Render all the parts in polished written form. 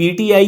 PTI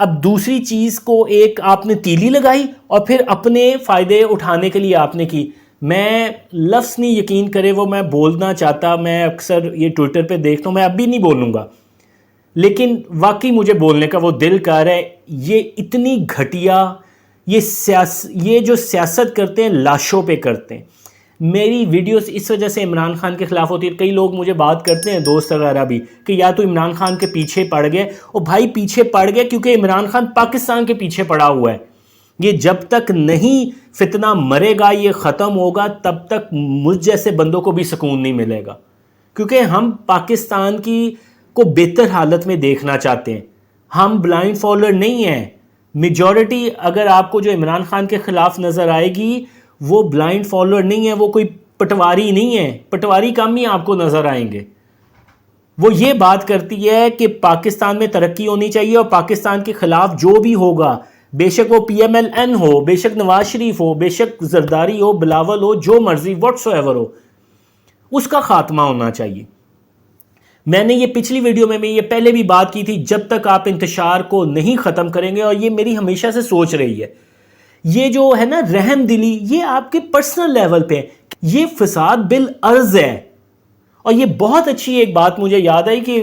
اب دوسری چیز کو ایک آپ نے تیلی لگائی اور پھر اپنے فائدے اٹھانے کے لیے آپ نے کی. میں لفظ نہیں یقین کرے وہ میں بولنا چاہتا, میں اکثر یہ ٹویٹر پہ دیکھتا ہوں, میں اب بھی نہیں بولوں گا, لیکن واقعی مجھے بولنے کا وہ دل کر رہا ہے. یہ اتنی گھٹیا, یہ جو سیاست کرتے ہیں لاشوں پہ کرتے ہیں. میری ویڈیوز اس وجہ سے عمران خان کے خلاف ہوتی ہے. کئی لوگ مجھے بات کرتے ہیں, دوست وغیرہ بھی, کہ یا تو عمران خان کے پیچھے پڑ گئے. اور بھائی پیچھے پڑ گئے کیونکہ عمران خان پاکستان کے پیچھے پڑا ہوا ہے. یہ جب تک نہیں فتنہ مرے گا, یہ ختم ہوگا, تب تک مجھ جیسے بندوں کو بھی سکون نہیں ملے گا, کیونکہ ہم پاکستان کو بہتر حالت میں دیکھنا چاہتے ہیں. ہم بلائنڈ فالوور نہیں ہیں. میجورٹی اگر آپ کو جو عمران خان کے خلاف نظر آئے گی وہ بلائنڈ فالوور نہیں ہے, وہ کوئی پٹواری نہیں ہے. پٹواری کم ہی آپ کو نظر آئیں گے. وہ یہ بات کرتی ہے کہ پاکستان میں ترقی ہونی چاہیے اور پاکستان کے خلاف جو بھی ہوگا, بے شک وہ PMLN ہو, بے شک نواز شریف ہو, بے شک زرداری ہو, بلاول ہو, جو مرضی واٹس ایور ہو, اس کا خاتمہ ہونا چاہیے. میں نے یہ پچھلی ویڈیو میں یہ پہلے بھی بات کی تھی, جب تک آپ انتشار کو نہیں ختم کریں گے, اور یہ میری ہمیشہ سے سوچ رہی ہے, یہ جو ہے نا رحم دلی, یہ آپ کے پرسنل لیول پہ, یہ فساد بالارض ہے. اور یہ بہت اچھی ایک بات مجھے یاد آئی کہ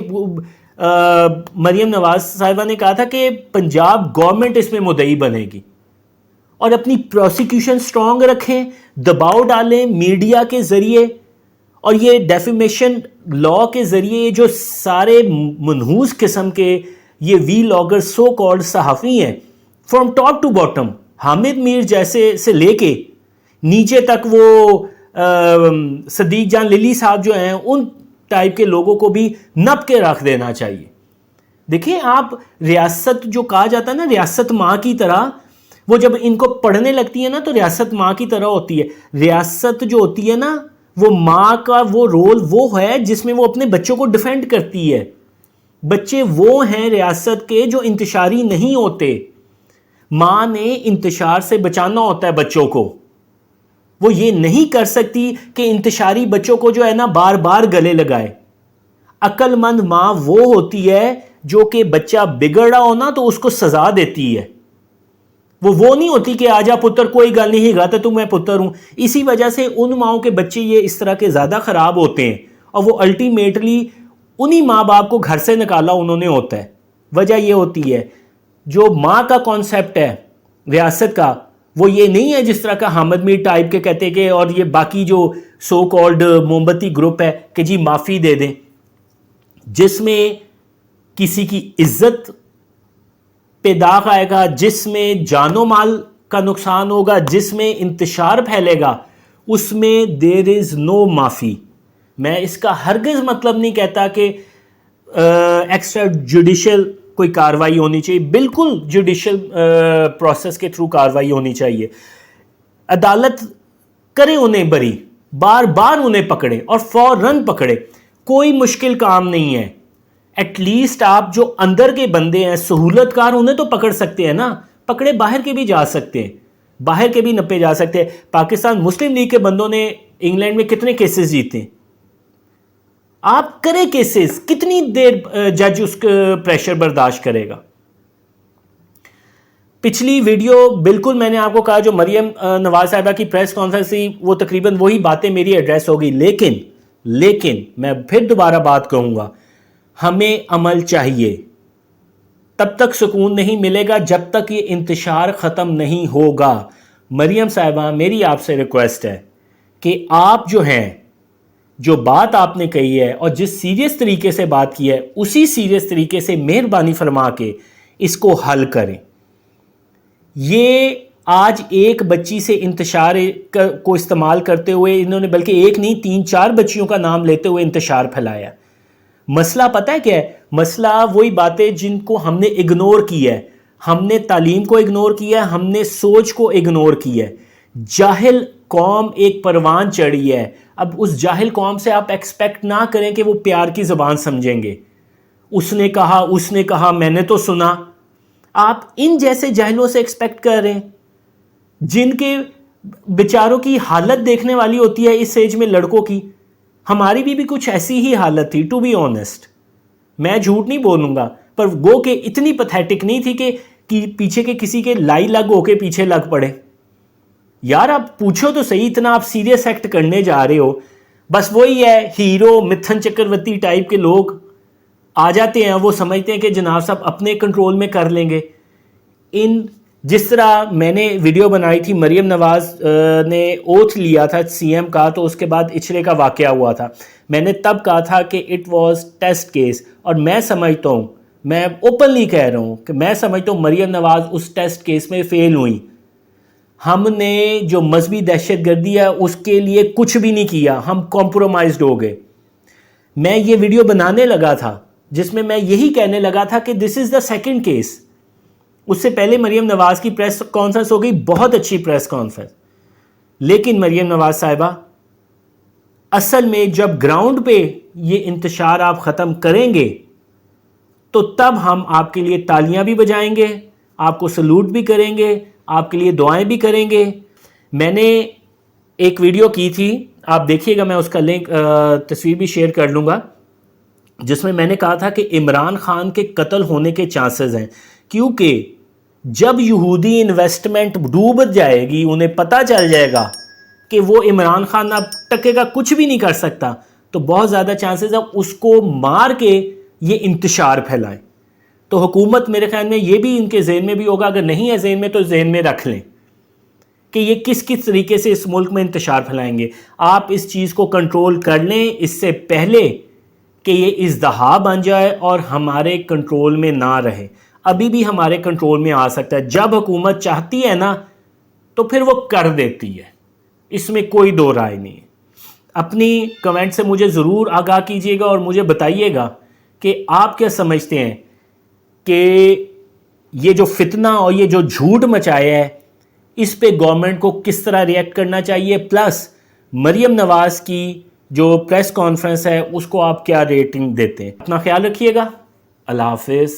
مریم نواز صاحبہ نے کہا تھا کہ پنجاب گورنمنٹ اس میں مدعی بنے گی, اور اپنی پروسیکیوشن سٹرونگ رکھیں, دباؤ ڈالیں میڈیا کے ذریعے, اور یہ ڈیفیمیشن لا کے ذریعے یہ جو سارے منحوس قسم کے یہ وی لاگر سو کالڈ صحافی ہیں, from top to bottom, Hamid Mir جیسے سے لے کے نیچے تک وہ صدیق جان للی صاحب جو ہیں, ان ٹائپ کے لوگوں کو بھی نپ کے رکھ دینا چاہیے. دیکھیں آپ, ریاست جو کہا جاتا ہے نا ریاست ماں کی طرح, وہ جب ان کو پڑھنے لگتی ہے نا تو ریاست ماں کی طرح ہوتی ہے. ریاست جو ہوتی ہے نا وہ ماں کا وہ رول وہ ہے جس میں وہ اپنے بچوں کو ڈیفینڈ کرتی ہے. بچے وہ ہیں ریاست کے جو انتشاری نہیں ہوتے. ماں نے انتشار سے بچانا ہوتا ہے بچوں کو. وہ یہ نہیں کر سکتی کہ انتشاری بچوں کو جو ہے نا بار بار گلے لگائے. عقل مند ماں وہ ہوتی ہے جو کہ بچہ بگڑ رہا ہو نا تو اس کو سزا دیتی ہے. وہ نہیں ہوتی کہ آجا پتر کوئی گل نہیں گا تو میں پتر ہوں. اسی وجہ سے ان ماؤں کے بچے یہ اس طرح کے زیادہ خراب ہوتے ہیں, اور وہ الٹیمیٹلی انہی ماں باپ کو گھر سے نکالا انہوں نے ہوتا ہے. وجہ یہ ہوتی ہے جو ماں کا کانسیپٹ ہے ریاست کا, وہ یہ نہیں ہے جس طرح کا حامد میر ٹائپ کے کہتے کہ, اور یہ باقی جو سو کالڈ موم بتی گروپ ہے کہ جی معافی دے دیں, جس میں کسی کی عزت پہ داغ آئے گا, جس میں جان و مال کا نقصان ہوگا, جس میں انتشار پھیلے گا, اس میں دیر از نو معافی. میں اس کا ہرگز مطلب نہیں کہتا کہ ایکسٹرا جوڈیشل کوئی کاروائی ہونی چاہیے. بالکل جوڈیشل پروسیس کے تھرو کاروائی ہونی چاہیے. عدالت کرے انہیں بری, بار بار انہیں پکڑے اور فوراً پکڑے, کوئی مشکل کام نہیں ہے. ایٹ لیسٹ آپ جو اندر کے بندے ہیں سہولت کار, انہیں تو پکڑ سکتے ہیں نا. پکڑے باہر کے بھی جا سکتے ہیں, باہر کے بھی نپے جا سکتے ہیں. پاکستان مسلم لیگ کے بندوں نے انگلینڈ میں کتنے کیسز جیتے ہیں. آپ کرے کیسز, کتنی دیر جج اس کا پریشر برداشت کرے گا. پچھلی ویڈیو بالکل میں نے آپ کو کہا جو مریم نواز صاحبہ کی پریس کانفرنس تھی وہ تقریباً وہی باتیں میری ایڈریس ہوگی. لیکن میں پھر دوبارہ بات کہوں گا, ہمیں عمل چاہیے. تب تک سکون نہیں ملے گا جب تک یہ انتشار ختم نہیں ہوگا. مریم صاحبہ میری آپ سے ریکویسٹ ہے کہ آپ جو ہیں, جو بات آپ نے کہی ہے اور جس سیریس طریقے سے بات کی ہے, اسی سیریس طریقے سے مہربانی فرما کے اس کو حل کریں. یہ آج ایک بچی سے انتشار کو استعمال کرتے ہوئے انہوں نے بلکہ ایک نہیں 3-4 بچیوں کا نام لیتے ہوئے انتشار پھیلایا. مسئلہ پتہ ہے کیا ہے؟ مسئلہ وہی باتیں جن کو ہم نے اگنور کی ہے. ہم نے تعلیم کو اگنور کیا ہے, ہم نے سوچ کو اگنور کی ہے. جاہل قوم ایک پروان چڑھی ہے. اب اس جاہل قوم سے آپ ایکسپیکٹ نہ کریں کہ وہ پیار کی زبان سمجھیں گے. اس نے کہا میں نے تو سنا. آپ ان جیسے جاہلوں سے ایکسپیکٹ کر رہے ہیں جن کے بیچاروں کی حالت دیکھنے والی ہوتی ہے اس ایج میں لڑکوں کی. ہماری بھی کچھ ایسی ہی حالت تھی, ٹو بی آنیسٹ. میں جھوٹ نہیں بولوں گا, پر وہ کہ اتنی پتھیٹک نہیں تھی کہ پیچھے کے کسی کے لائی لگ ہو کے پیچھے لگ پڑے. یار آپ پوچھو تو صحیح, اتنا آپ سیریس ایکٹ کرنے جا رہے ہو. بس وہی ہے, ہیرو متھن چکرورتی ٹائپ کے لوگ آ جاتے ہیں, وہ سمجھتے ہیں کہ جناب صاحب اپنے کنٹرول میں کر لیں گے. جس طرح میں نے ویڈیو بنائی تھی, مریم نواز نے اوتھ لیا تھا سی ایم کا, تو اس کے بعد اچھلے کا واقعہ ہوا تھا. میں نے تب کہا تھا کہ اٹ واز ٹیسٹ کیس, اور میں سمجھتا ہوں, میں اوپنلی کہہ رہا ہوں کہ میں سمجھتا ہوں مریم نواز اس ٹیسٹ کیس میں فیل ہوئی. ہم نے جو مذہبی دہشت گردی ہے اس کے لیے کچھ بھی نہیں کیا, ہم کمپرومائزڈ ہو گئے. میں یہ ویڈیو بنانے لگا تھا جس میں میں یہی کہنے لگا تھا کہ دس از دا سیکنڈ کیس. اس سے پہلے مریم نواز کی پریس کانفرنس ہو گئی, بہت اچھی پریس کانفرنس, لیکن مریم نواز صاحبہ اصل میں جب گراؤنڈ پہ یہ انتشار آپ ختم کریں گے تو تب ہم آپ کے لیے تالیاں بھی بجائیں گے, آپ کو سلوٹ بھی کریں گے, آپ کے لیے دعائیں بھی کریں گے. میں نے ایک ویڈیو کی تھی, آپ دیکھیے گا, میں اس کا لنک تصویر بھی شیئر کر لوں گا, جس میں نے کہا تھا کہ عمران خان کے قتل ہونے کے چانسز ہیں, کیونکہ جب یہودی انویسٹمنٹ ڈوب جائے گی, انہیں پتہ چل جائے گا کہ وہ عمران خان اب ٹکے کا کچھ بھی نہیں کر سکتا, تو بہت زیادہ چانسز ہے اس کو مار کے یہ انتشار پھیلائیں. تو حکومت میرے خیال میں یہ بھی ان کے ذہن میں بھی ہوگا, اگر نہیں ہے ذہن میں تو ذہن میں رکھ لیں کہ یہ کس طریقے سے اس ملک میں انتشار پھیلائیں گے. آپ اس چیز کو کنٹرول کر لیں اس سے پہلے کہ یہ ازدہا بن جائے اور ہمارے کنٹرول میں نہ رہے. ابھی بھی ہمارے کنٹرول میں آ سکتا ہے, جب حکومت چاہتی ہے نا تو پھر وہ کر دیتی ہے, اس میں کوئی دو رائے نہیں ہے. اپنی کمنٹ سے مجھے ضرور آگاہ کیجیے گا اور مجھے بتائیے گا کہ آپ کیا سمجھتے ہیں کہ یہ جو فتنہ اور یہ جو جھوٹ مچایا ہے اس پہ گورنمنٹ کو کس طرح ریئیکٹ کرنا چاہیے, پلس مریم نواز کی جو پریس کانفرنس ہے اس کو آپ کیا ریٹنگ دیتے ہیں. اپنا خیال رکھیے گا, اللہ حافظ.